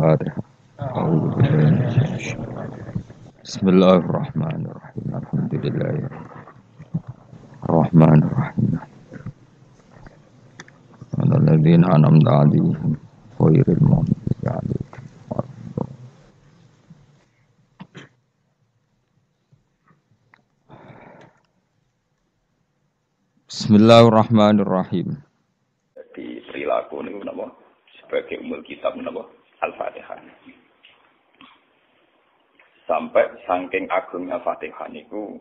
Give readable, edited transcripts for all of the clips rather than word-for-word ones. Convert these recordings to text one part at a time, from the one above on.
Al-Fatihah. Bismillahirrahmanirrahim. Alhamdulillahirrahmanirrahim. Alladzina an'amta 'alaihim ghairil maghdubi 'alaihim. Bismillahirrahmanirrahim. Di perilaku ini menapa sebagai umul kitab menapa Al-Fatihah. Sampai saking agungnya Fatihah niku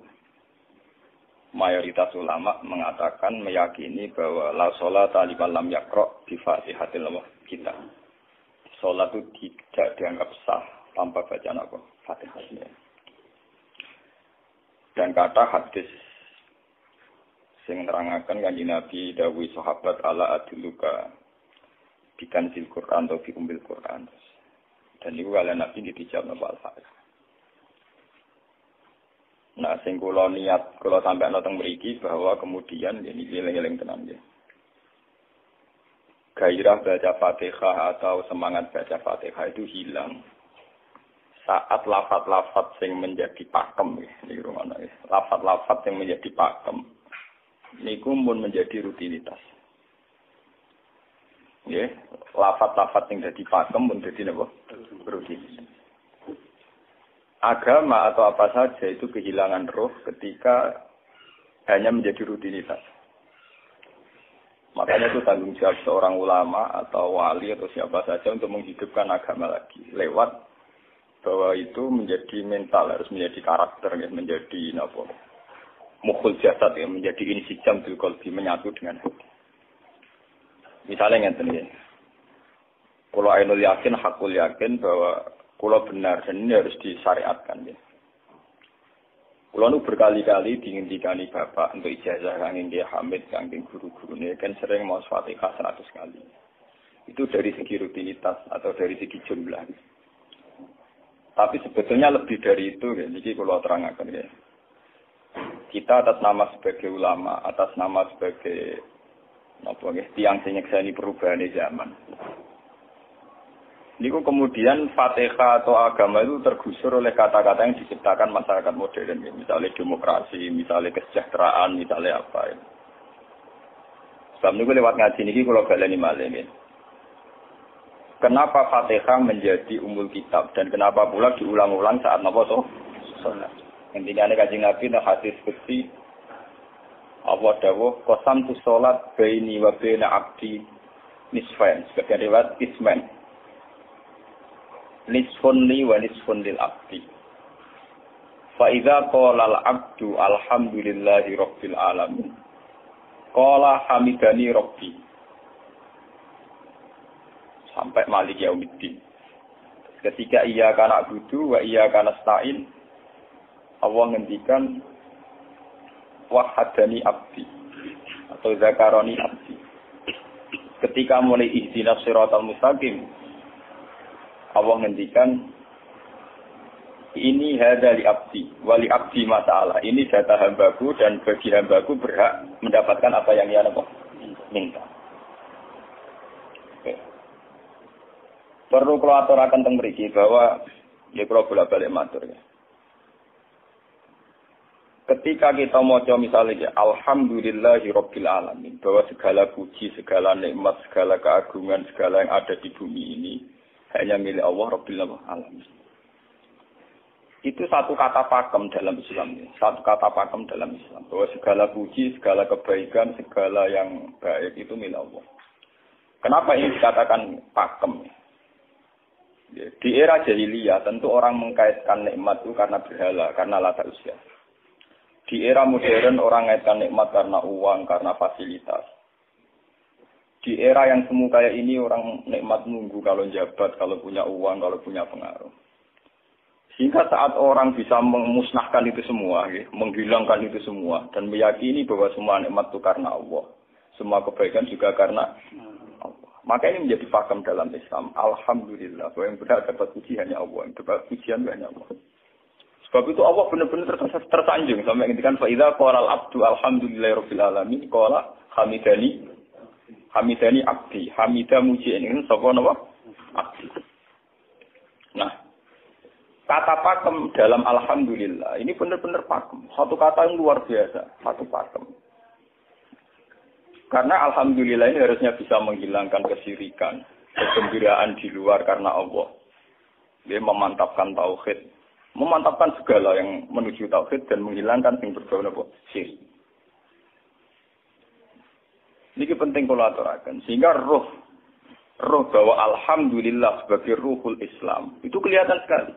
mayoritas ulama mengatakan meyakini bahwa la sholata liman lam yaqra bi Fatihatil kitab. Salat itu tidak dianggap sah tanpa bacaan apa Fatihahnya. Dan kata hadis sing nerangaken kanjeng Nabi dawuh sahabat ala adluka bikanzil Quran atau bi umbil Quran. Dan niku kalian Nabi dijawab napa Al-Fatihah. Nah, sing kula niat kula sampai nonton mriki bahwa kemudian ini eling-eling tenan nggih. Gairah baca Fatihah atau semangat baca Fatihah itu hilang saat lafaz-lafaz yang menjadi pakem nggih niku ngono nggih. Lafaz-lafaz yang menjadi pakem niku pun menjadi rutinitas. Nggih, lafaz-lafaz yang jadi pakem pun dadi napa? Rutinitas. Agama atau apa saja itu kehilangan roh ketika hanya menjadi rutinitas. Makanya itu tanggung jawab seorang ulama atau wali atau siapa saja untuk menghidupkan agama lagi. Lewat bahwa itu menjadi mental, harus menjadi karakter, menjadi mukhul jasad, menjadi insijam bil qalbi, menyatu dengan hati. Misalnya ngeten ya. Kalau ainul yakin, hakul yakin bahwa kalau benar, dan ini harus disyariatkan ya. Kalau nu berkali-kali dihentikan bapak untuk ijazah kanging dia Hamid, kanging guru-guru ini kan sering mau Fatihah 100 kali. Itu dari segi rutinitas atau dari segi jumlah. Tapi sebetulnya lebih dari itu ya. Jadi kalau terangkan ya. Kita atas nama sebagai ulama, atas nama sebagai tiang senyekseni perubahan zaman. Niku kemudian Fatihah atau agama itu tergusur oleh kata-kata yang diciptakan masyarakat modern, misalnya demokrasi, misalnya kesejahteraan, misalnya apa. Sebab niku lewat ngaji niki kula baleni malih nggih. Kenapa Fatihah menjadi umul kitab dan kenapa pula diulang-ulang saat napa to? Salat. Intinya Kanjeng Nabi nah hadis qudsi Allah dawuh qasam tu salat baini wa baina abdi nisfain, sebagai riwayat isman. Nisfun li wa nisfun lil abdi. Fa idza qala al abdu alhamdulillahi rabbil alamin. Qala hamidani rabbi. Sampai malik yaumiddin. Ketika ia kana abudu wa ia kana stain, Allah ngendikan wahadani abdi atau zakaroni abdi. Ketika mulai ihdinas siratal mustaqim, Allah ngendikan ini hadali abdi wali abdi masalah. Ini data hambaku dan bagi hambaku berhak mendapatkan apa yang ia minta. Oke. Perlu kalau aturakan teng mriki bahwa ya kalau bolak-balik matur ya. Ketika kita maca misalnya ya, alhamdulillahi rabbil alamin, bahwa segala puji, segala nikmat, segala keagungan, segala yang ada di bumi ini hanya milik Allah Rabbil Alamin. Itu satu kata pakem dalam Islam. Satu kata pakem dalam Islam. Bahwa segala puji, segala kebaikan, segala yang baik itu milik Allah. Kenapa ini dikatakan pakem? Di era jahiliyah tentu orang mengkaitkan nikmat itu karena berhala, karena lata usia. Di era modern orang mengaitkan nikmat karena uang, karena fasilitas. Di era yang semu kayak ini orang nikmat nunggu kalau jabat, kalau punya uang, kalau punya pengaruh. Sehingga saat orang bisa memusnahkan itu semua, menghilangkan itu semua, dan meyakini bahwa semua nikmat itu karena Allah. Semua kebaikan juga karena Allah. Maka ini menjadi pakem dalam Islam. Alhamdulillah, bahwa yang benar dapat puji hanya Allah, yang dapat pujian hanya Allah. Sebab itu Allah benar-benar tersanjung. Sampai ngintikan, fa'idha qala al-abdu alhamdulillahirabbil alamin, qala Hamidani abdi, hamidah muji ini sapa napa? Abdi. Kata pakem dalam alhamdulillah ini benar-benar pakem. Satu kata yang luar biasa, satu pakem. Karena alhamdulillah ini harusnya bisa menghilangkan kesyirikan, kegembiraan di luar karena Allah. Dia memantapkan tauhid, memantapkan segala yang menuju tauhid dan menghilangkan yang berbau syirik. Ini penting kalau aturakan. Sehingga roh bahwa alhamdulillah sebagai ruhul Islam itu kelihatan sekali.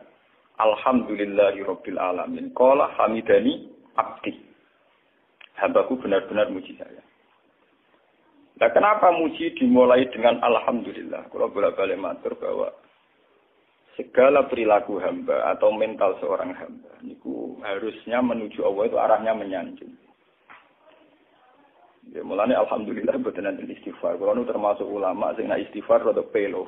Alhamdulillahirabbil alamin. Qala hamidani abdi. Hambaku benar-benar muji saya. Nah, kenapa muji dimulai dengan alhamdulillah? Kalau bolak-balik matur bahwa segala perilaku hamba atau mental seorang hamba niku harusnya menuju Allah itu arahnya menyanjung. Ya, mulanya alhamdulillah boten enten istighfar. Kalau nu termasuk ulama sing nak istighfar rada pelo.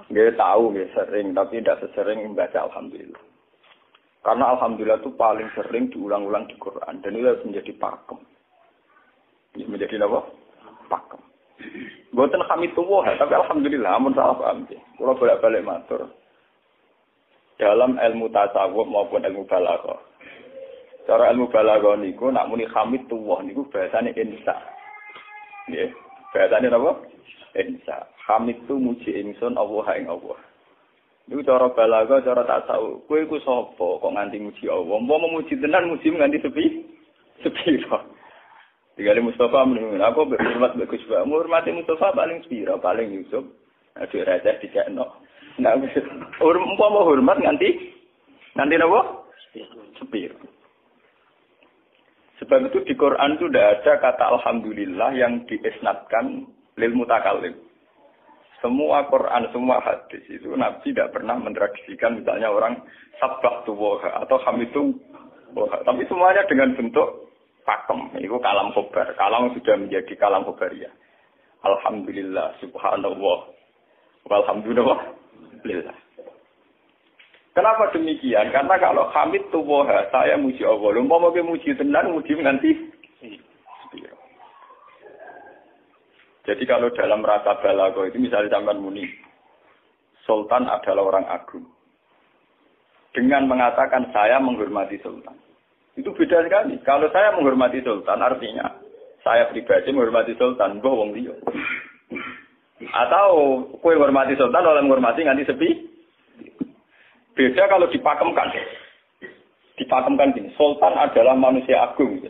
Nggih tahu nggih sering tapi tidak sesering membaca alhamdulillah. Karena alhamdulillah itu paling sering diulang-ulang di Quran dan itu harus menjadi pakem. Menjadi apa? Pakem. Boten hamidullah tapi alhamdulillah amun salah paham nggih. Kula bolak-balik matur. Dalam ilmu tasawuf maupun ilmu balaghah. Cara ilmu balaghah niku nak muni hamidullah niku bahasane insa. Nggih. Bahasane napa? Insa. Hamid tu muji ingsun Allah ing Allah. Niku cara balaghah, cara tasawuf. Kowe iku sapa kok nganti muji Allah? Mbok memuji tenan muji nganti sepi to. Digali Mustafa menurut aku berhormat bagus banget. Menghormati Mustafa paling spira, paling Yusuf. Aduh raja dikekno. Nah, umpama hormat nganti napa? Spira. Sebab itu di Quran itu tidak ada kata alhamdulillah yang diisnadkan lil mutakallim. Semua Quran, semua hadis itu Nabi tidak pernah mentradisikan misalnya orang sabbahtu wa atau hamidu wa. Tapi semuanya dengan bentuk pakem. Itu kalam khobar. Kalam sudah menjadi kalam khobariyah. Alhamdulillah, subhanallah, walhamdulillah. Kenapa demikian? Karena kalau hamid tuwoha, saya muji Allah. Umpama ke muji tenan, muji nanti. Jadi kalau dalam rasa balaghah itu misalnya sampean muni, Sultan adalah orang agung. Dengan mengatakan saya menghormati Sultan. Itu beda sekali. Kalau saya menghormati Sultan, artinya saya pribadi menghormati Sultan, mbah wong liya. Atau kowe menghormati Sultan oleh menghormati nganti sepi. Beda kalau dipakemkan. Dipakemkan gini, Sultan adalah manusia agung.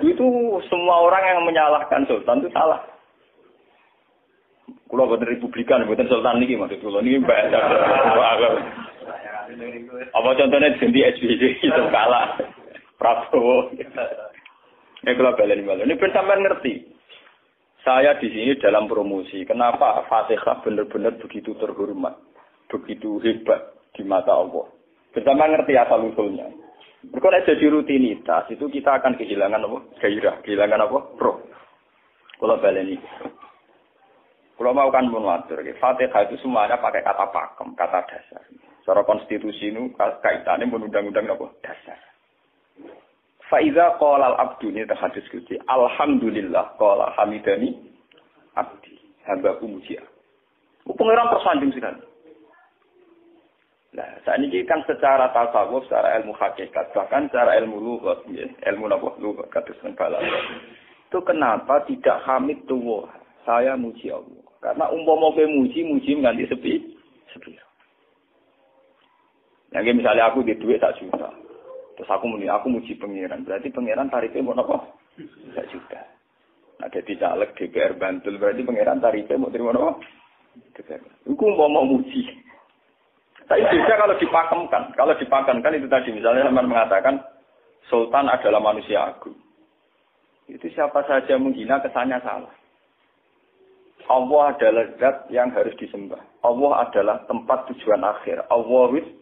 Itu semua orang yang menyalahkan Sultan itu salah. Kalau buatan Republikan, buatan Sultan ini maksud kula niki bahasa. Apa contohnya ganti SBY itu kalah Prabowo. Ini kalau balen malu. Ini sampean ngerti. Saya di sini dalam promosi. Kenapa Fatihah benar-benar begitu terhormat, begitu hebat di mata Allah. Bersama ngerti asal usulnya. Kalau jadi rutinitas itu kita akan kehilangan apa? Gairah, kehilangan apa? Roh. Kalau balen ini. Kalau mau kan mengatur, Fatihah itu semuanya pakai kata pakem, kata dasar. Secara konstitusi itu kaitannya undang-undang apa? Dasar. Faiza qala al-abdu ini hadis kunci. Alhamdulillah qala hamidani abdi. Hambaku muji. Pengiran tersanjung sekali. Nah, saat ini kan secara tasawuf, secara ilmu hakikat, bahkan secara ilmu lughat, ilmu apa? Lughat kados balaghah. Itu kenapa tidak hamid tuwa? Saya muji Allah. Karena umpama kowe muji nganti sepi. Yang misalnya aku di duit 1 juta. Terus aku muji pangeran. Berarti pangeran tarifnya mau apa? 1 juta. Nah, jadi caleg DPR Bantul berarti pangeran tarifnya mau terima apa? Iku mau muji. Tapi beda kalau dipakemkan. Kalau dipakemkan itu tadi misalnya teman mengatakan Sultan adalah manusia agung. Itu siapa saja menghina kesannya salah. Allah adalah zat yang harus disembah. Allah adalah tempat tujuan akhir. Allah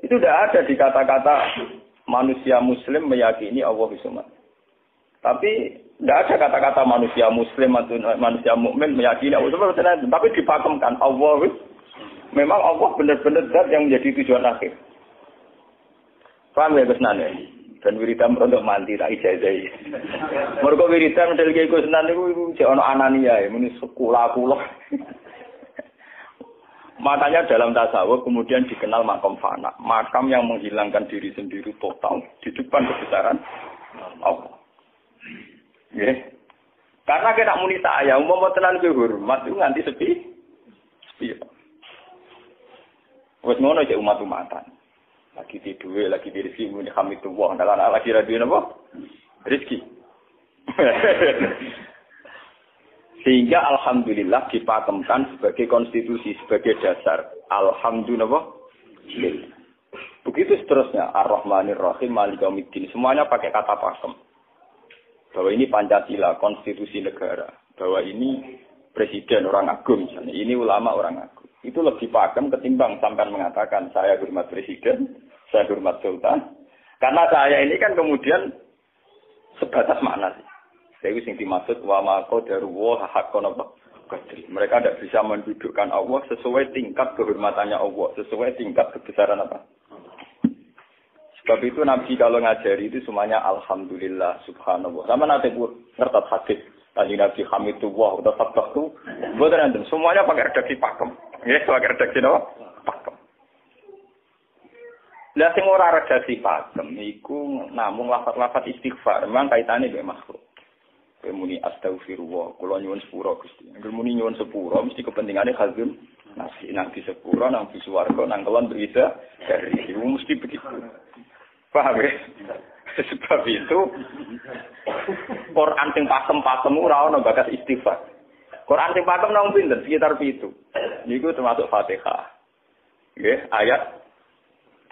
itu tidak ada di kata-kata manusia muslim meyakini Allah Subhanahu. Tapi tidak ada kata-kata manusia muslim atau manusia mukmin meyakini Allah Subhanahu. Tapi dipakemkan Allah. Memang Allah benar-benar zat yang menjadi tujuan akhir. Paham ya Gus Nane? Dan wiridan untuk mandi tak ijazah. Mergo wiridan model iki Gus Nane iku jek ana anania ya muni sekolah kula. Makanya dalam tasawuf kemudian dikenal makam fana, makam yang menghilangkan diri sendiri total di depan kebesaran Allah. Nggih. Karena kita muni saya, umpama tenan ke hormat itu nganti sepi. Wes ngono cek umat-umatan. Lagi tidur, lagi rezeki muni hamidullah, dalan lagi radio napa? Rezeki. Sehingga alhamdulillah dipakemkan sebagai konstitusi, sebagai dasar. Alhamdulillah. Begitu seterusnya. Ar-Rahmanir Rahim, Maliki Yaumiddin. Semuanya pakai kata pakem. Bahwa ini Pancasila, konstitusi negara. Bahwa ini presiden orang agung misalnya. Ini ulama orang agung. Itu lebih pakem ketimbang sampai mengatakan saya hormat presiden, saya hormat sultan. Karena saya ini kan kemudian sebatas makna sih. Itu yang dimaksud wa ma qadaruhu haqqan qadri. Mereka tidak bisa mendudukkan Allah sesuai tingkat kehormatannya Allah, sesuai tingkat kebesaran apa. Sebab itu Nabi kalau ngajari itu semuanya alhamdulillah subhanallah. Sama nanti ngerti hadis tadi Nabi hamidullah atau sabtu, beneran semuanya pakai redaksi pakem. Ya, pakai redaksi apa? Pakem. Lah sing ora redaksi pakem iku namung lafaz-lafaz istighfar, memang kaitannya dengan makhluk. Muni astagfirullah, kula nyuwun sepura Gusti. Angger muni nyuwun sepura mesti kepentingane khazun nasi sepura nang swarga nang kelon berita dari itu mesti begitu. Paham ya? Sebab itu Quran sing pakem-pakem ora ana bakas istighfar. Quran sing pakem nang pinten sekitar 7. Niku termasuk Fatihah. Nggih, ayat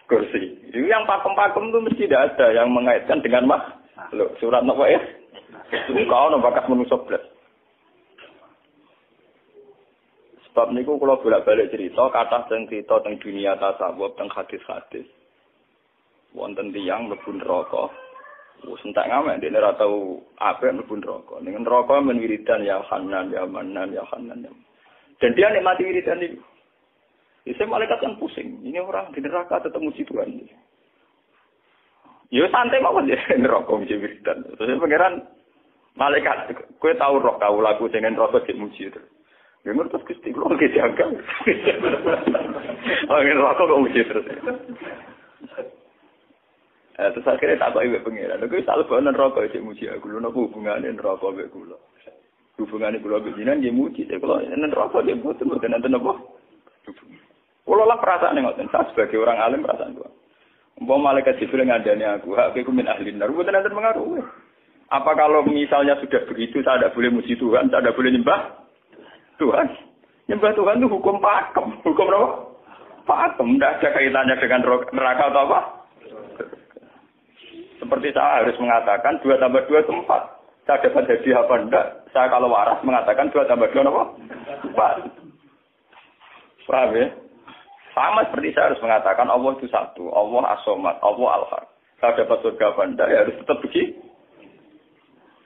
kursi. Itu yang pakem-pakem itu mesti tidak ada yang mengaitkan dengan makhluk. Surat napa ya? Kau nak bakat manusia belas. Sebab niku kalau bolak-balik cerita, kata cerita tentang dunia tasawuf, tentang hadis-hadis. Wonten tiyang mlebu neraka. Wis entek ngamek dene ora tau apik mlebu neraka. Ning neraka men wiridan ya Hanan ya Manan ya Hanan. Dan dia nikmati wiridan itu. Isi malaikat kan pusing. Ini orang di neraka tetap muji Tuhan. Ya santai mawon ya neraka muji wiridan. Terus pangeran malaikat, kowe tau roh lagu dengan rasa dik muji itu. Ya ngerti Gusti kula nggih jaga. Angin rokok kok muji terus. Terus akhirnya tak kok iwek pengiran. Kowe tak lebonan rokok dik muji aku. Lha napa hubungane rokok mek kula? Hubungane kula mek jenengan nggih muji, kula nen rokok nggih mboten nenten apa. Kula lah perasaan ngoten, saya sebagai orang alim perasaan kula. Umpama malaikat Jibril ngandani aku, hak kowe min ahli nar, mboten nenten pengaruh. Apa kalau misalnya sudah begitu, saya tidak boleh muji Tuhan, saya tidak boleh nyembah Tuhan? Nyembah Tuhan itu hukum pakem. Hukum apa? Pakem. Tidak ada kaitannya dengan neraka atau apa? Seperti saya harus mengatakan 2 tambah 2 itu 4. Saya dapat hadiah apa enggak? Saya kalau waras mengatakan 2 tambah 2 apa? 4. Paham ya? Sama seperti saya harus mengatakan Allah itu satu. Allah as-somad, Allah al-haq. Saya dapat surga apa enggak? Ya harus tetap begitu.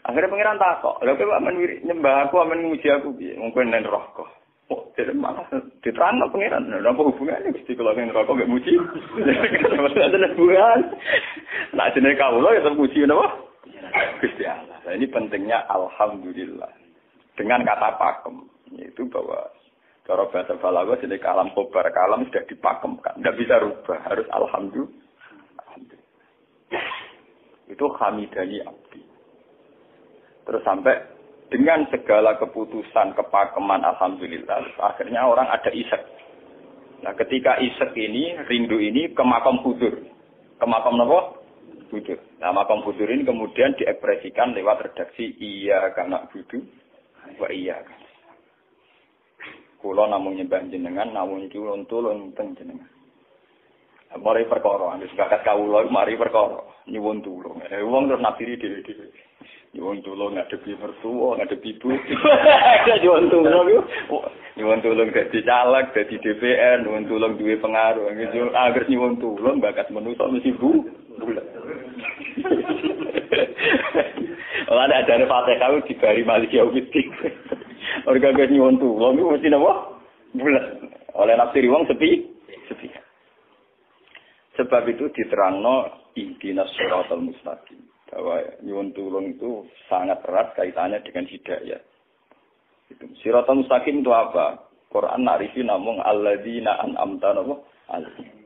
Akhirnya pengiran takok, lha kowe amen nyembah aku, amen muji aku piye? Mungkin nen rokok. Oh, jadi malah diterangno pengiran. Lha apa hubungannya Gusti kula nen rokok mek muji? Ada hubungan. Nah, jenenge kawula ya tetep muji napa? Gusti Allah. Nah, ini pentingnya alhamdulillah. Dengan kata pakem, yaitu bahwa cara bahasa balaghah jenenge kalam khobar, kalam sudah dipakemkan. Enggak bisa rubah, harus alhamdulillah. Itu hamidani abdi. Terus sampai dengan segala keputusan kepakeman alhamdulillah, akhirnya orang ada isek. Nah, ketika isek ini, rindu ini ke makam hudur. Ke makam apa? Hudur. Nah, makam hudur ini kemudian diekspresikan lewat redaksi iya kana budu wa iya. Kula namung nyembah jenengan, namung tulung teng jenengan. Mari perkara, wis bakat kawula mari perkara nyuwun tulung. Wong terus nafiri dhewe-dhewe. Nyuwun tulung ngadepi mertua, ngadepi ibu. Nyuwun tulung yo. Nyuwun tulung dadi caleg, dadi DPR, nyuwun tulung duwe pengaruh. Angger nyuwun tulung bakat manusa mesti bulat. Ora ada Fatihah dibari Maliki Yaumiddin. Orga nyuwun tulung mesti napa? Bulat. Oleh nafsiri wong sepi. Sebab itu diterangno ihdinas siratal mustaqim. Bahwa nyuwun tulung itu sangat erat kaitannya dengan hidayah. Itu. Siratal mustaqim itu apa? Quran narifi namung alladzina an'amta alaihim.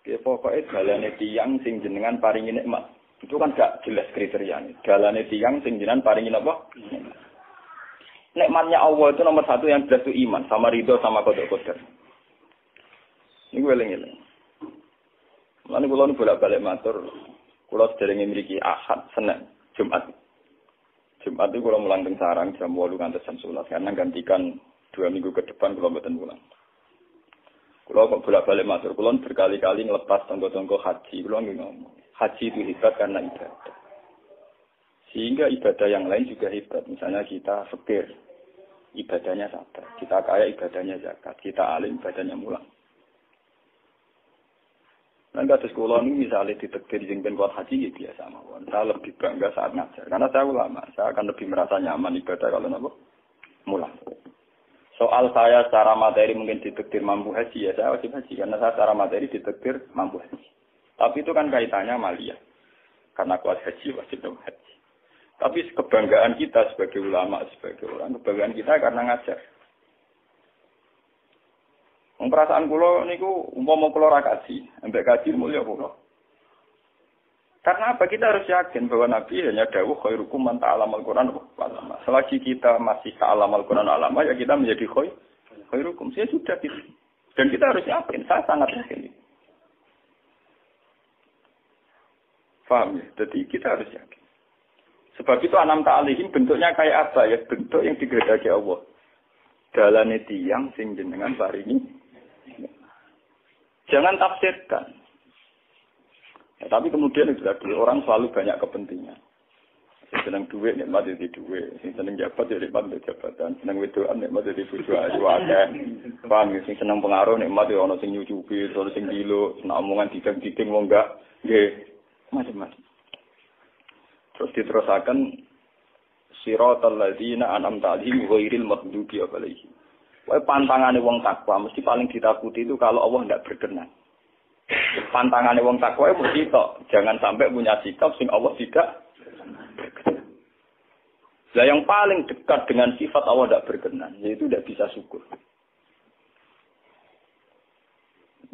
Ki pokoke dalane tiyang sing jenengan paringi nikmat. Itu kan gak jelas kriterianya. Dalane tiyang sing jenengan paringi apa? Nikmatnya Allah itu nomor satu yang jelas itu iman sama ridho sama qada. Ini gue eling-eling. Lalu kalau nu bolak-balik matur, kalau sederenge mriki Ahad, Senin, Jumat. Jumat itu kalau mulang teng sarang jam 8 ngantos jam 11 karena gantikan 2 minggu ke depan kalau mboten mulang. Kalau kok bolak-balik matur, kalau berkali-kali ngelepas tonggo-tonggo haji, kalau ngomong, haji itu hebat karena ibadah. Sehingga ibadah yang lain juga hebat. Misalnya kita fakir, ibadahnya sabar. Kita kaya, ibadahnya zakat. Kita alim, ibadahnya mulang. Nah, kados kula ini misalnya ditekdir sing ben kuat haji ya biasa mawon. Saya lebih bangga saat ngajar karena saya ulama, saya akan lebih merasa nyaman ibadah kalau napa mulang. Soal saya secara materi mungkin ditekdir mampu haji ya saya wajib haji karena saya secara materi ditekdir mampu haji. Tapi itu kan kaitannya maliyah. Karena kuat haji wajib haji. Tapi kebanggaan kita sebagai ulama, sebagai orang, kebanggaan kita karena ngajar. Perasaan kula niku umpama kula ra kaji, ambek kaji mulya kula. Karena apa? Kita harus yakin bahwa Nabi hanya dawuh khairukum man ta'allama al-Qur'an wa 'allama. Selagi kita masih ta'allama al-Qur'an wa 'allama ya kita menjadi khairukum. Saya sudah gitu. Dan kita harus yakin, saya sangat yakin. Paham ya? Jadi kita harus yakin. Sebab itu anam ta'alihim bentuknya kayak apa ya? Bentuk yang digedaki Allah. Dalane tiyang sing jenengan paringi. Jangan tafsirkan. Ya, tapi kemudian orang selalu banyak kepentingan. Sing seneng duit nikmat jadi duit, sing seneng jabat ya nikmat jadi jabatan, seneng wedoan nikmat jadi bojo ayu akeh. Paham ya? Sing seneng pengaruh nikmat ya ana sing nyucupi, ana sing dilo, nek omongan dideng-dideng wong enggak nggih macam-macam. Terus diterusaken siratal ladzina an'amta 'alaihim ghairil maghdubi 'alaihim. Pantangane wong takwa mesti paling ditakuti itu kalau Allah tidak berkenan. Pantangane wong takwa mesti tok, jangan sampai punya sikap sing Allah tidak. Lah yang paling dekat dengan sifat Allah tidak berkenan, yaitu tidak bisa syukur.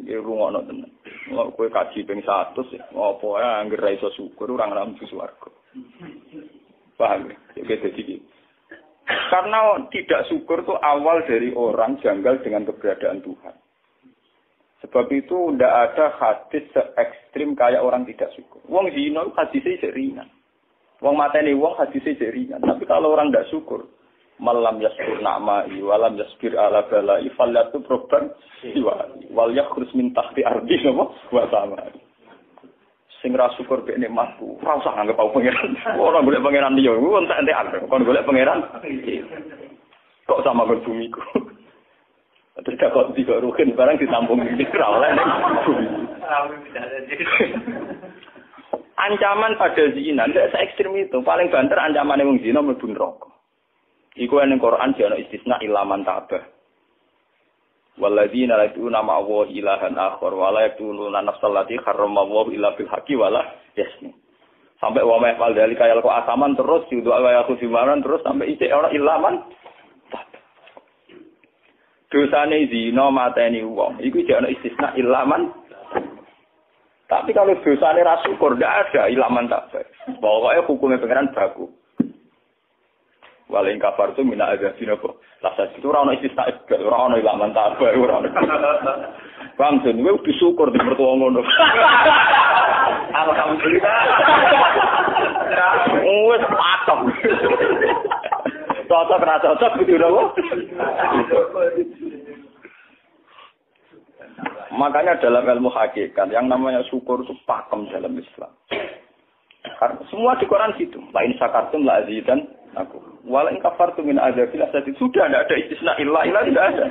Ya rungokno tenan. Kok kowe kaji ping 100 ya, apa ya anggere ra iso syukur ora ngambu swarga. Paham ya? Kayak gitu. Karena tidak syukur itu awal dari orang janggal dengan keberadaan Tuhan. Sebab itu tidak ada hadis se-ekstrim kayak orang tidak syukur. Wong zina hadisnya ringan. Wong mateni wong hadisnya ringan. Tapi kalau orang tidak syukur, malam yaskur na'ma'i walam yasbir ala bala'i fallatu proban wal yakhrus min tahti ardi wa samai. Sing ra syukur mek nikmatku, ora usah anggap aku pangeran. Ora golek pangeran liya, ku entek-entekan. Kon golek pangeran. Kok sama karo bumiku. Terus kok tiga ruhin barang ditampung iki ora oleh ning bumi. Ancaman pada zina ndak se-ekstrem itu. Paling banter ancamane wong zina mlebu neraka. Iku ning Quran ana istisna ilaman tabah. Walladzina yad'una ma'a ilahan akhar wa la yaqtuluna nafsal lati harramallahu illa bil haqqi wa la yasni. Sampai wa ma yaqal dalika yalqa asaman terus yudu wa yakhudhimaran terus sampai isih ora ilaman. Dosane zina mateni wong iku jek ana istisna ilaman. Tapi kalau dosane ra syukur ndak ada ilaman tak. Pokoke hukume pangeran baku. Walau kafar itu mina azabin apa? Lasa itu orang istisna ibad, orang ilaman tabar, orang. Bang Jen, gue bersyukur di mertua ngono. Alhamdulillah. Wes patok. Cocok ra cocok gitu dong. Makanya dalam ilmu hakikat yang namanya syukur itu pakem dalam Islam. Karena semua di Quran gitu. Lain syakartum la azidan aku. Walain kafartum min azabil asad sudah tidak ada istisna illa tidak ada.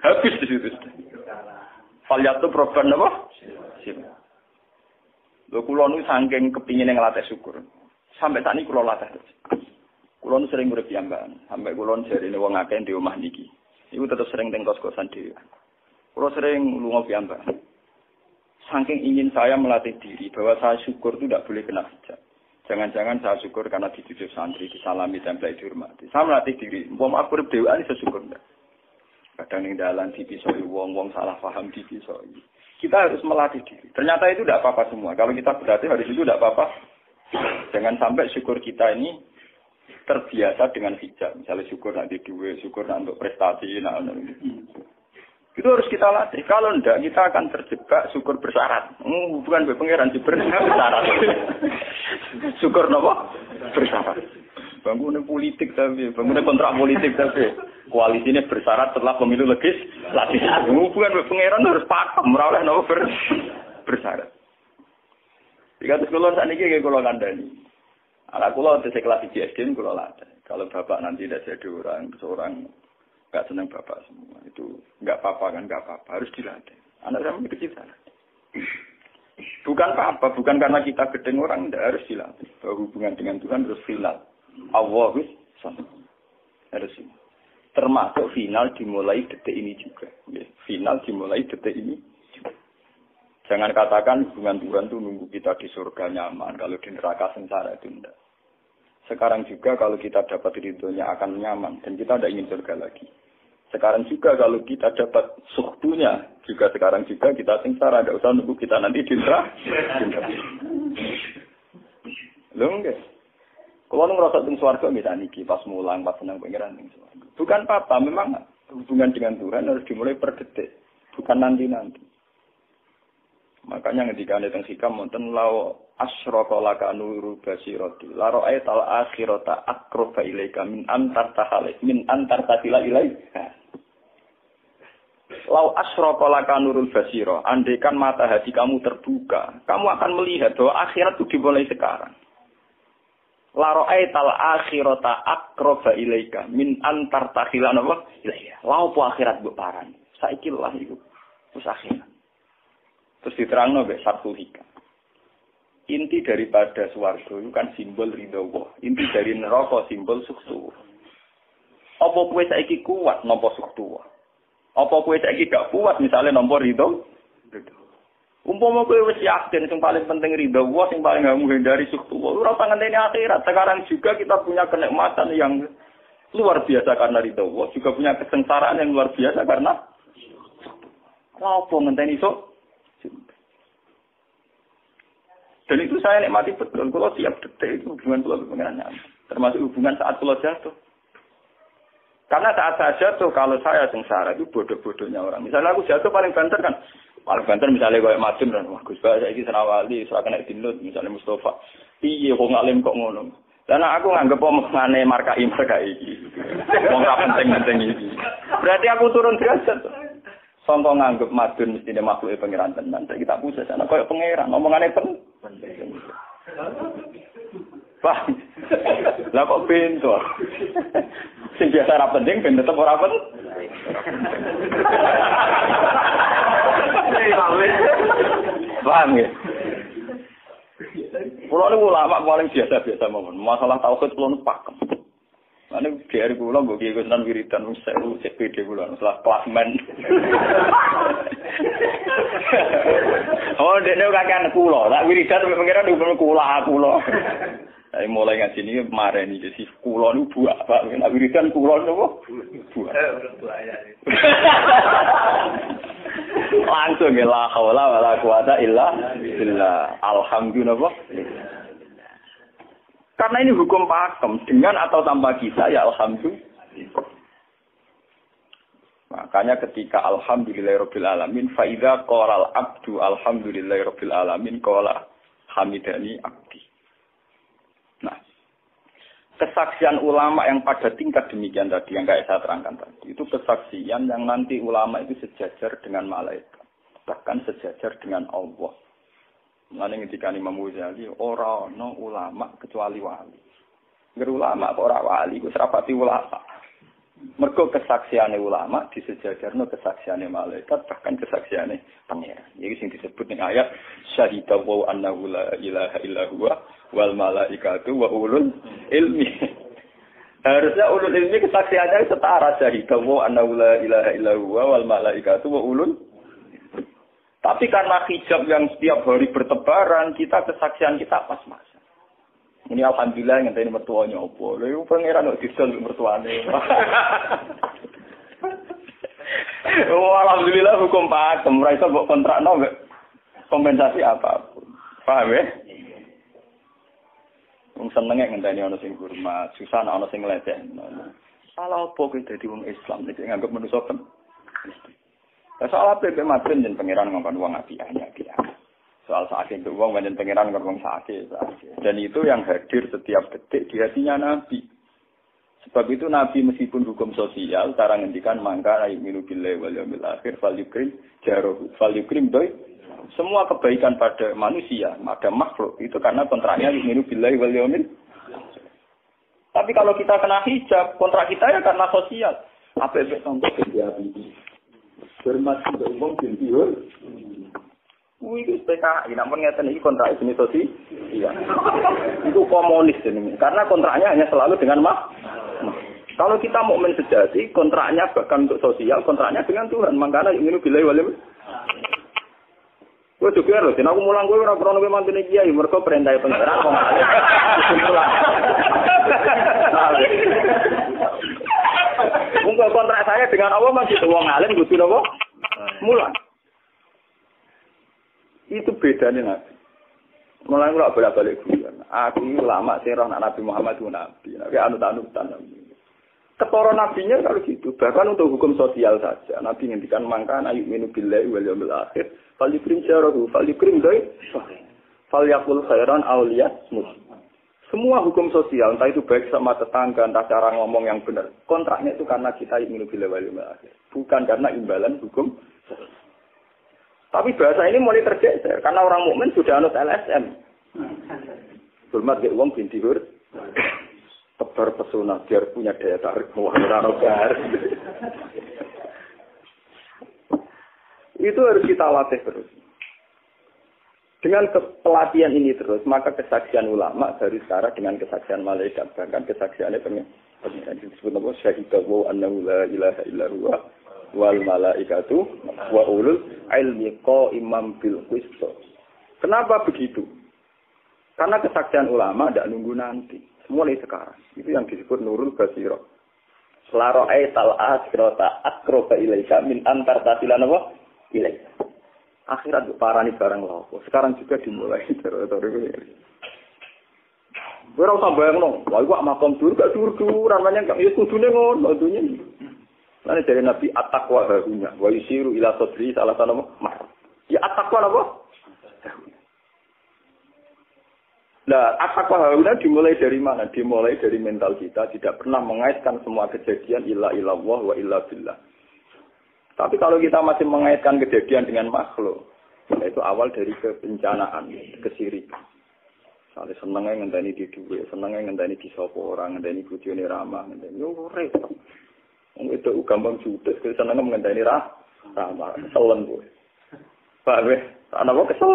Habis di situ. Falyatu proban apa? Lho kula nu saking kepingine nglatih syukur. Sampai saat ini kula latih. Kula nu sering urip piyambakan. Sampai kula jarine wong akeh di omah niki. Iku tetep sering teng kos-kosan dhewe. Kula sering lunga piyambakan. Saking ingin saya melatih diri bahwa saya syukur itu tidak boleh kena hujat. Jangan-jangan saya syukur karena dititip santri, disalami, tempel, dihormati. Saya melatih diri. Umpama aku urip dhewean iso syukur ndak. Kadang ning dalan dipisoi wong-wong salah paham dipisoi. Kita harus melatih diri. Ternyata itu tidak apa-apa semua. Kalau kita berarti hari itu tidak apa-apa. Jangan sampai syukur kita ini terbiasa dengan hijab. Misalnya syukur nanti duit, syukur nanti untuk prestasi. Itu harus kita latih. Kalau enggak, kita akan terjebak syukur bersyarat. Bukan pangeran bersyarat. Syukur apa? Bersyarat. Bangunan politik tapi, bangunan kontrak politik tapi. Koalisinya bersyarat setelah pemilu legislatif. Bukan pangeran harus pakem. Meraulah apa bersyarat. Jika terus kalau saat ini kayak kalau kandani. Anak kalau kelas IJSD kalau latih. Kalau bapak nanti tidak jadi seorang nggak senang bapak semua itu nggak apa-apa kan nggak apa-apa harus dilatih. Anak saya begitu kita. Bukan apa-apa, bukan karena kita gedeng orang tidak harus dilatih. Bahwa hubungan dengan Tuhan harus final. Allah harus final. Termasuk final dimulai detik ini juga. Final dimulai detik ini. Jangan katakan hubungan Tuhan itu nunggu kita di surga nyaman. Kalau di neraka sengsara itu tidak. Sekarang juga kalau kita dapat ridhonya akan nyaman. Dan kita tidak ingin surga lagi. Sekarang juga kalau kita dapat suhtunya. Juga sekarang juga kita sengsara. Tidak usah nunggu kita nanti di neraka. Loh enggak. Kalau ngerasa di surga misalnya niki pas mulang, pas senang pengiran. Bukan apa-apa. Memang hubungan dengan Tuhan harus dimulai per detik. Bukan nanti-nanti. Makanya ketika ada yang hikam wonten lau asyraka laka nuru basirati la ra'aital akhirata aqraba ilaika min antar tasila ilaika. Lau asyraka laka nurul basira, andaikan mata hati kamu terbuka, kamu akan melihat bahwa akhirat itu dimulai sekarang. La ra'aital akhirata aqraba ilaika min antar tasila ilaika. Lau po akhirat mbok parani. Saiki lah iku. Terus akhirat. Terus diterangno mbek satu hikam. Inti daripada swarga itu kan simbol ridho Allah. Inti dari neraka simbol sukses. Apa kowe saiki kuat nampa sukses? Apa kowe saiki gak kuat misalnya nampa ridho? Umpama kowe wis yakin sing paling penting ridho Allah, sing paling gak menghindari sukses. Ora usah ngenteni akhirat. Sekarang juga kita punya kenikmatan yang luar biasa karena ridho Allah, juga punya kesengsaraan yang luar biasa karena apa ngenteni sok? Dan itu saya nikmati betul. Kalau tiap detik itu hubungan kalau pengenannya, termasuk hubungan saat kalau jatuh. Karena saat saya jatuh, kalau saya sengsara itu bodoh-bodohnya orang. Misalnya aku jatuh paling banter kan, paling banter misalnya kayak Madun dan wah Gus Bah saya ini Senawali, serah kena dinut, misalnya Mustafa. Iya, kok ngalim kok ngono. Dan aku nganggep omongane markai iki. Wong penting-penting iki. Berarti aku turun derajat. Sangka nganggep Madun mestine makhluke pangeran tenan. Saiki tak pusat ana koyo pangeran, omongane penting. Wah. Lah kok pintu. Sing biasa ora penting ben tetep ora penting. Paham ya? Kulo niku ulama paling biasa-biasa mawon. Masalah tauhid kulo niku pakem. Ane biar kula mbok iki tenan wiridan wis CPD kula salah klasmen. Oh, dene kakean kula, tak wiridan pengiran hubungan kula. Saya mulai ngaji ini kemarin ini si kula niku buak, Pak. Nek wiridan kula niku buak. Langsung ya la haula wala quwata illa billah. Alhamdulillah. Karena ini hukum pakem, dengan atau tanpa kisah ya alhamdulillah. Makanya ketika alhamdulillahirabbil alamin fa idza qala al-abdu alhamdulillahirabbil alamin qala hamidani abdi. Nah, kesaksian ulama yang pada tingkat demikian tadi yang kayak saya terangkan tadi, itu kesaksian yang nanti ulama itu sejajar dengan malaikat, bahkan sejajar dengan Allah. Mulane ketika Imam Ghazali ora ana ulama kecuali wali. Ngger ulama kok ora wali, ku serapati ulama. Mergo kesaksiane ulama disejajarno kesaksiane malaikat bahkan kesaksiane pangeran. Iki sing disebut ning ayat syahida wa annahu la ilaha illa huwa wal malaikatu wa ulul ilmi. Harusnya ulul ilmi kesaksiannya setara syahida wa annahu la ilaha illa huwa wal malaikatu wa ulul. Tapi karena hijab yang setiap hari bertebaran, kita kesaksian kita pas-pasan. Ini alhamdulillah yang tadi mertuanya opo. Lalu pangeran kok disel mertuane. Oh, alhamdulillah hukum pakem, ora iso mbok kontrakno kompensasi apapun. Paham ya? Wong senenge ngenteni ana sing hormat, susah ana sing nglecehno. Salah apa kuwi dadi wong Islam iki nganggep manusa kan. Soal apa be matren jen pangeran ngomong wong api-api. Soal sakit itu wong banyak pangeran ngomong sakit. Dan itu yang hadir setiap detik di hatinya Nabi. Sebab itu Nabi meskipun hukum sosial, cara ngendikan mangka ayyuminu billahi wal yaumil akhir falyukrim jarohu falyukrim doi. Semua kebaikan pada manusia, pada makhluk itu karena kontraknya ayyuminu billahi wal yaumil. Tapi kalau kita kena hijab, kontrak kita ya karena sosial. Apa efek contoh kerja ini? Hormat untuk umum bintiur. Wih, itu PKI, namun ngeten ini kontrak jenis sosial. Iya. Itu komunis ini. Karena kontraknya hanya selalu dengan kalau kita mukmin sejati, kontraknya bahkan untuk sosial, kontraknya dengan Tuhan. Makanya ini bilai walim. Gue juga loh, aku mulang gue orang krono gue mantu kiai, mereka perintah pengiran kok nggak ada. Untuk kontrak saya dengan Allah masih uang alim, gue sudah kok mulang. Itu bedanya Nabi. Mulai gue bolak-balik gue. Aku ulama sih orang Nabi Muhammad itu Nabi. Nabi anut-anutan Nabi. Ketara nabinya kalau gitu. Bahkan untuk hukum sosial saja. Nabi ngendikan mangkan ayyuminu billahi wal yaumil akhir. Falyukrim syarahu. Falyukrim doi. Falyakul khairan awliyasmus. Semua hukum sosial, entah itu baik sama tetangga, entah cara ngomong yang benar. Kontraknya itu karena kita ayyuminu billahi wal yaumil akhir. Bukan karena imbalan hukum sosial. Tapi bahasa ini mulai tergeser. Karena orang mukmin sudah anut LSM. Hormat ke uang binti hur. Tebar pesona biar punya daya tarik mewahiranogar. Itu harus kita latih terus. Dengan pelatihan ini terus, maka kesaksian ulama dari sekarang dengan kesaksian malaikat, bahkan kesaksiannya pengen disebut apa? Syahidahu annahu la ilaha illa huwa wal malaikatu wa ulul ilmi qaimam bil qist. Kenapa begitu? Karena kesaksian ulama tidak nunggu nanti. Mulai sekarang. Itu yang disebut nurul basirah. Selaro'ai tal'as kirota akroba ilaika min antar tasilan apa? Ilaika. Akhirat parani barang lopo. Sekarang juga dimulai. Gue rasa bayang no. Wah, gue makam dur, gak dur-dur. Ramanya gak ya kudune ngono. Lalu dari Nabi at-taqwa harunya. Wa yusiru ila sodri salah satu apa? Ya at-taqwa apa? Nah, at-taqwa harunya dimulai dari mana? Dimulai dari mental kita. Tidak pernah mengaitkan semua kejadian illa illallah wa illa billah. Tapi kalau kita masih mengaitkan kejadian dengan makhluk, itu awal dari kebencanaan, kesirikan. Misalnya senengnya ngenteni di duwe, senengnya ngenteni di sopo orang, ngenteni bojone ramah, ngenteni yo repot. Wong itu gampang judes, senengnya ngenteni ramah, keselen kowe. Pak weh, ana kok kesel.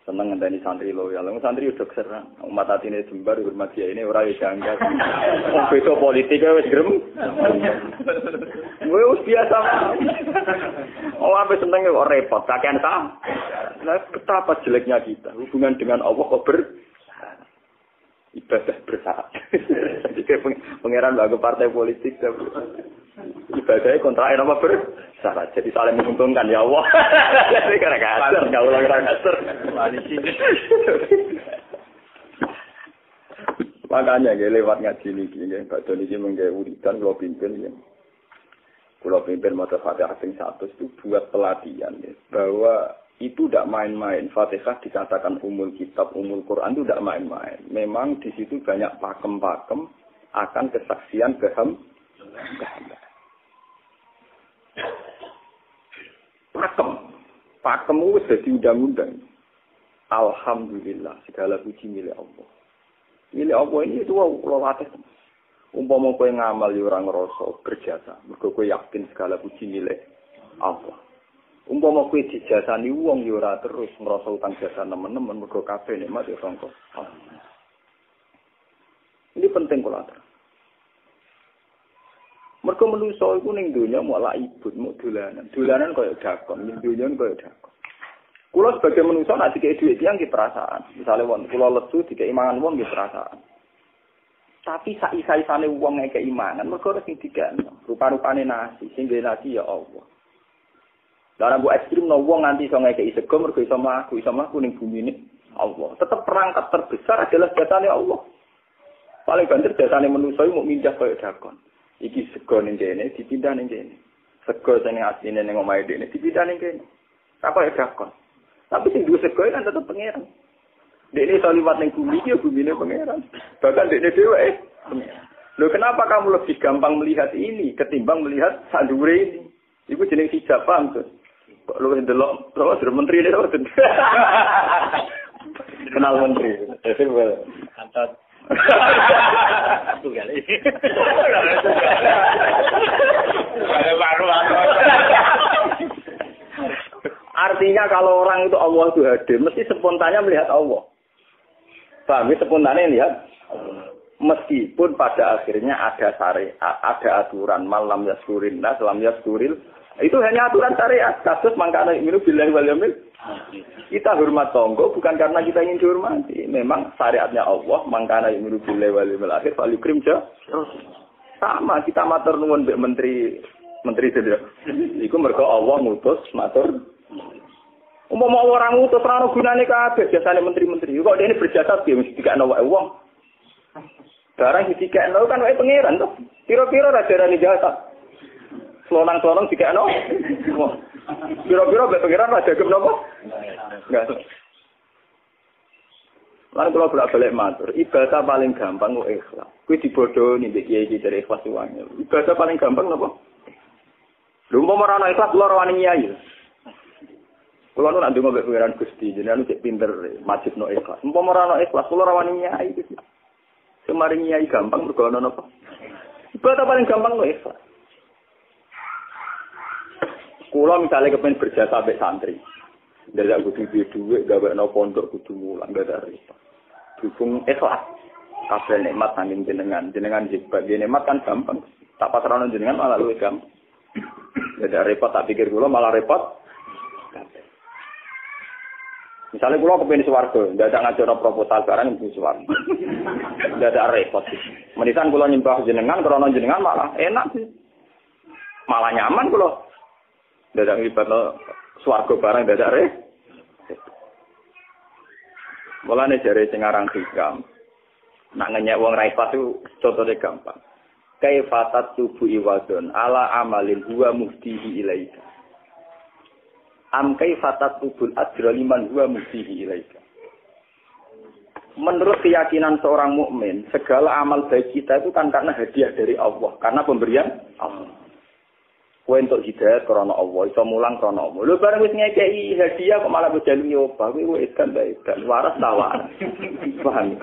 Seneng ngenteni santri loyal. Santri udah keserang. Umat atine jembar hormat dia ini ora yo janggal. Wong beda politik wis grem. Wis biasa. Oh, sampai seneng kok repot, kakean ta. Nah, betapa jeleknya kita. Hubungan dengan Allah kok ibadah bersyarat. Jadi pangeran bagi partai politik ibadahnya kontrain apa bersyarat. Jadi saling menguntungkan ya Allah. Jadi karena kasar, kalau lagi kasar. Makanya lewat ngaji ini, Pak Doni ini menggawe uritan kalau pimpin ya. Kalau pimpin mata Fatihah sing 100 itu buat pelatihan ya, bahwa itu tidak main-main. Fatihah dikatakan umul kitab, umul Quran itu tidak main-main. Memang di situ banyak pakem-pakem akan kesaksian kehamba. Pakem itu jadi undang-undang. Alhamdulillah, segala puji milik Allah. Milik Allah ini itu Allah latih. Umpama kowe ngamal yo ora ngrasa berjasa, mergo kowe yakin segala puji milik Allah. Umpama kowe dijasani wong yo ora terus ngrasa utang jasa nemen-nemen mergo kabeh nikmat yo sangka Allah. Ini penting kula atur. Mergo manusa iku ning donya mau laibut, mau dolanan. Dolanan koyo dakon, ning donya koyo dakon. Kula sebagai manusa nek dikek dhuwit tiyang ki perasaan. Misale wong kula lesu dikek mangan wong ki perasaan. Tapi saisa-isane wong ngekeki mangan mergo sing dikene. Rupa-rupane nasi, sing nasi ya Allah. Lah bu ekstrim no wong nganti iso ngekeki sego mergo iso mlaku ning bumine Allah. Tetep perangkat terbesar adalah jasane Allah. Paling banter jasane manusa mau mindah kaya dakon. Iki sego ning kene dipindah ning kene. Sego sing asline ning omahe dene dipindah ning kene. Apa ya dakon. Tapi sing duwe sego kan tetep pangeran. Dene iso liwat ning bumi iki bumine pangeran. Bahkan dene dhewe pangeran. Loh kenapa kamu lebih gampang melihat ini ketimbang melihat sandure ini? Iku jeneng hijab paham tuh. Kok lu ndelok terus menteri ini terus. Kenal menteri. Itu kantor. Satu kali. Artinya kalau orang itu Allah itu hadir, mesti spontannya melihat Allah. Paham ya, spontannya lihat. Meskipun pada akhirnya ada syariat, ada aturan malam yaskurin nas, lam yaskuril. Itu hanya aturan syariat. Kasus mangkana minum billahi wal yaumil. Kita hormat tonggo bukan karena kita ingin dihormati. Memang syariatnya Allah mangkana minum billahi wal yaumil akhir fal yukrim ja. Sama kita matur nuwun mbek menteri sedaya. Iku mergo Allah ngutus matur. Umpama orang ngutus ora ono gunane kabeh jasane menteri-menteri. Kok dene berjasa piye mesti dikakno wae wong. Barang dikakno kan wae pangeran to. Kira-kira ra darani jasa. Selonang-selonang dikakno. Kira-kira mbek pangeran ra dagem napa? Enggak. Lan kula bolak-balik matur, ibadah paling gampang kok ikhlas. Kuwi dibodohi mbek kiai dari ikhlas wae. Ibadah paling gampang napa? Lha umpama ora ana ikhlas kula ora wani nyai. Kula nu nak ndonga mbek pangeran Gusti, jenengan cek pinter majibno ikhlas. Umpama ora ana ikhlas kula ora wani nyai iki. Semari nyai gampang mergo ana napa? Ibadah paling gampang kok ikhlas. Kula misalnya kepen berjasa sampai santri. Ndak kudu duwe gawekno pondok kudu mulang ndak ada repot. Dukung ikhlas. Kabeh nikmat saking jenengan bagian nikmat kan gampang. Tak pasrahno jenengan malah luwih gampang. Ndak ada repot tak pikir kula malah repot. Misalnya kula kepen swarga, ndak ada ngajono proposal barang ing swarga. Ndak ada repot. Menitan kula nyembah jenengan krana jenengan malah enak sih. Malah nyaman kula. Dadak nglibatno swarga barang dadak re. Mulane jare sing aran hikam. Nak ngenyek wong ra ikhlas itu contone gampang. Kaifatat tubu iwadon ala amalin huwa muftihi ilaika. Am kaifatat tubul ajra liman huwa muftihi ilaika. Menurut keyakinan seorang mukmin, segala amal baik kita itu kan karena hadiah dari Allah, karena pemberian Allah. Kowe entuk hidayah krana Allah, iso mulang krana Allah. Lho bareng wis ngekeki hadiah kok malah bojalu nyoba, kowe wis kan bae dan waras tawar. Paham?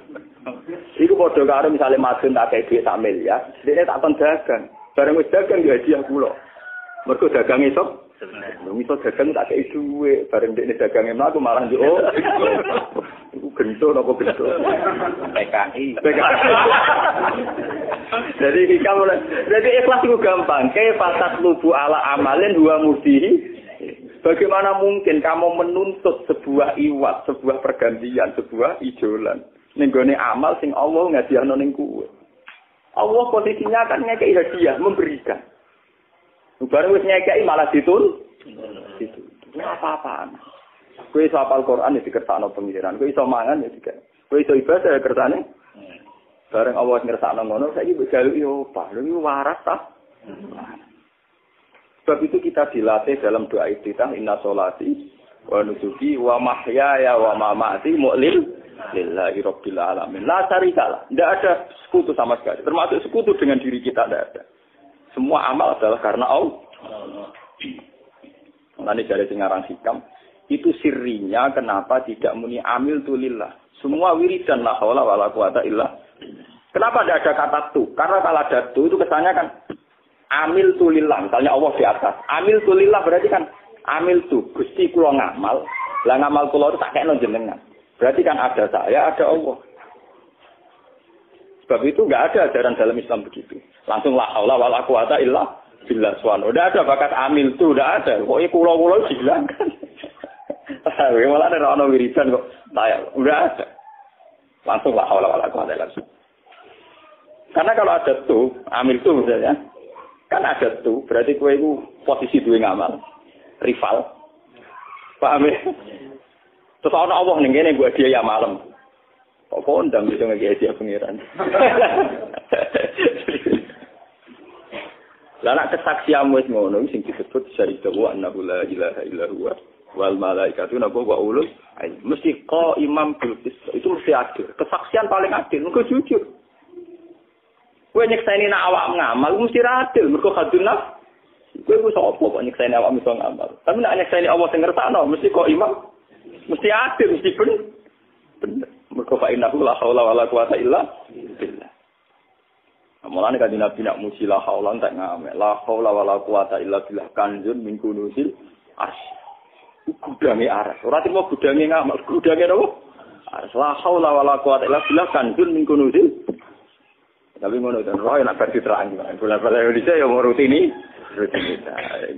Iku padha karo misale madun tak kei dhuwit sak miliar, dene tak kon dagang. Bareng wis dagang ya hadiah kula. Mergo dagang iso iso dagang tak kei dhuwit, bareng dene dagange mlaku malah yo. Iku gento napa gento? PKI. Jadi ikhlas itu gampang. Kaifatat lubu ala amalin huwa muftihi. Bagaimana mungkin kamu menuntut sebuah iwat, sebuah pergantian, sebuah ijolan ning gone amal sing Allah ngadiahno ning kuwe. Allah posisinya kan ngekeki hadiah, memberikan. Bareng wis ngekeki malah ditun. Itu apa-apaan. Kowe iso hafal Quran ya dikersakno pengiran, kowe iso mangan ya dikek. Kowe iso ibadah ya kersane. Bareng Allah ngersakno ngono saiki mbok jaluki opah. Lha iki waras ta? Sebab itu kita dilatih dalam doa iftitah inna sholati wa nusuki wa mahyaya wa mamati mu'lil lillahi rabbil alamin. La syarikalah. Tidak ada sekutu sama sekali. Termasuk sekutu dengan diri kita tidak ada. Semua amal adalah karena Allah. Nanti dari singarang hikam itu sirrinya kenapa tidak muni amil tulillah. Semua wiridan la haula wala quwata illa. Kenapa tidak ada kata tu? Karena kalau ada tu itu kesannya kan amil tulillah. Misalnya Allah di atas. Amil tulillah berarti kan amil tu. Gusti kula ngamal. Lah ngamal kula itu tak kena jenengan. Berarti kan ada saya, ada Allah. Sebab itu enggak ada ajaran dalam Islam begitu. Langsung la haula wala quwata illa billah subhanahu. Udah ada bakat amil tu, udah ada. Kok kula-kula dihilangkan. Malah ada ono wiridan kok. Udah ada. Langsung la haula wala quwata illa billah. Karena kalau ada tuh, amil tuh misalnya, kan ada tuh, berarti kowe itu posisi dua ngamal, rival. Paham ya? Terus ana Allah ning kene buat dia ya malam. Kok kondang bisa ngeki dia pengiran. Lah nek kesaksian wis ngono sing disebut syahidatu annahu la ilaha illa huwa wal malaikatu wa ulul ilmi. Mesti imam bil qist. Itu mesti adil. Kesaksian paling adil mergo jujur. Kowe nyekseni nek awak ngamal mesti adil mergo hadun nafs. Kowe ku sapa kok nyekseni awak iso ngamal. Tapi nek nyekseni Allah sing ngersakno mesti imam mesti adil mesti bener. Mergo fa innahu la haula wala quwata illa billah. Mulane kan Nabi nak muji la haula tak ngamek. La haula wala quwata illa billah kanjun min kunuzil asy. Gudange aras. Ora timo gudange ngamek, gudange napa? Aras la haula wala quwata illa billah kanjun min kunuzil. Tapi ngono ten roh nak versi terang. Bola-bola Indonesia ya mau rutini.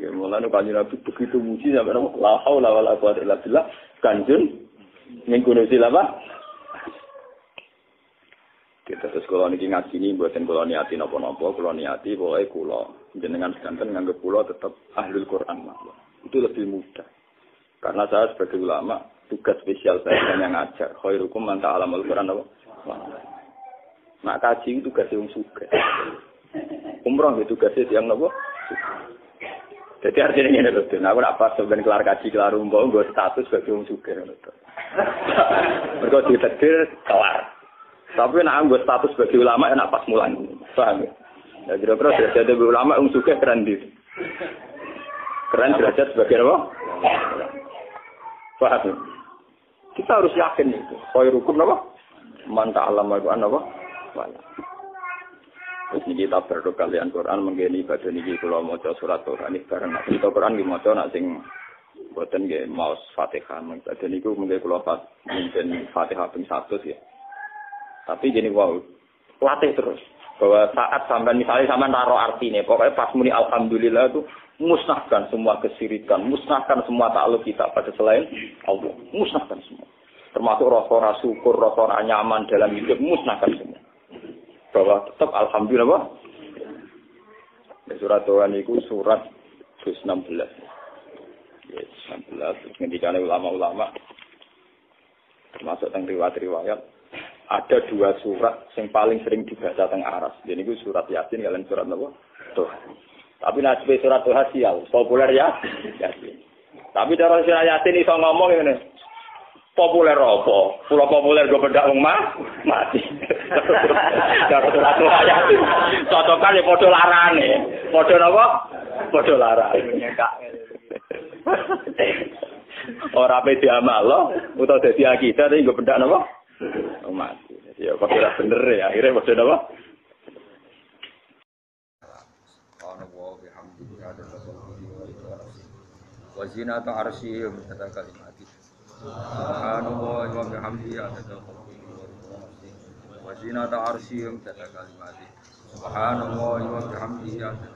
Mulane kan Nabi begitu muji sampai la haula wala quwata illa billah kanjun min kunuzil apa? Kita terus kalau niki ngaji ini buatin kalau niati nopo-nopo, kalau niati boleh kulo jenengan sekanten nganggep kulo tetap ahlul Quran lah. Itu lebih mudah. Karena saya sebagai ulama tugas spesial saya hanya ngajar. Khairukum man ta'allamul Quran apa? Nak kaji itu tugas yang suka. Umroh itu tugasnya yang nopo. Jadi artinya ini loh. Aku nak pas sebenarnya kelar kaji kelar umroh gue status sebagai yang suka. Mereka ditetir kelar. Tapi nak anggo status sebagai ulama enak pas mulan. Paham ya? Ya kira-kira derajat sebagai ulama suka keren di. Keren derajat sebagai apa? Paham ya? Kita harus yakin itu. Khairukum apa? Man ta'allama al-Qur'an apa? Wala. Terus ini kita berdoa kalian Quran menggeni ibadah niki kula maca surat Quran iki bareng. Nek kita Quran nggih maca nak sing boten nggih maos Fatihah. Ibadah niku mengke kula mimpin Fatihah ping 100 ya. Tapi gini wow, latih terus. Bahwa saat sampai misalnya sampai taruh artinya, pokoknya pas muni alhamdulillah itu musnahkan semua kesirikan, musnahkan semua takluk kita pada selain Allah, musnahkan semua. Termasuk rasa syukur, rasa nyaman dalam hidup, musnahkan semua. Bahwa tetap alhamdulillah, Pak. Surat Tuhan itu surat 16. Yes, 16. Ketika ulama-ulama termasuk tentang riwayat-riwayat. Ada dua surat yang paling sering dibaca teng aras. Jadi itu surat Yasin kalian surat apa? Tuhan. Tapi nasib surat Tuhan sial, populer ya Yasin. Tapi cara surat Yasin iso ngomong ngene. Populer apa? Pulau populer go bedak wong mati. Cara surat Tuhan Yasin cocokan ya padha larane. Padha napa? Padha larane. Ora pe diamal utawa dadi akidah iki go bedak napa? Mati. Ya kok ora bener ya, akhirnya padha napa? Ana wa bihamdihi ada wa zinata arsyihi wa minta kalimati. Subhanallah wa bihamdihi ada wa zinata arsyihi wa minta kalimati. Subhanallah wa bihamdihi ada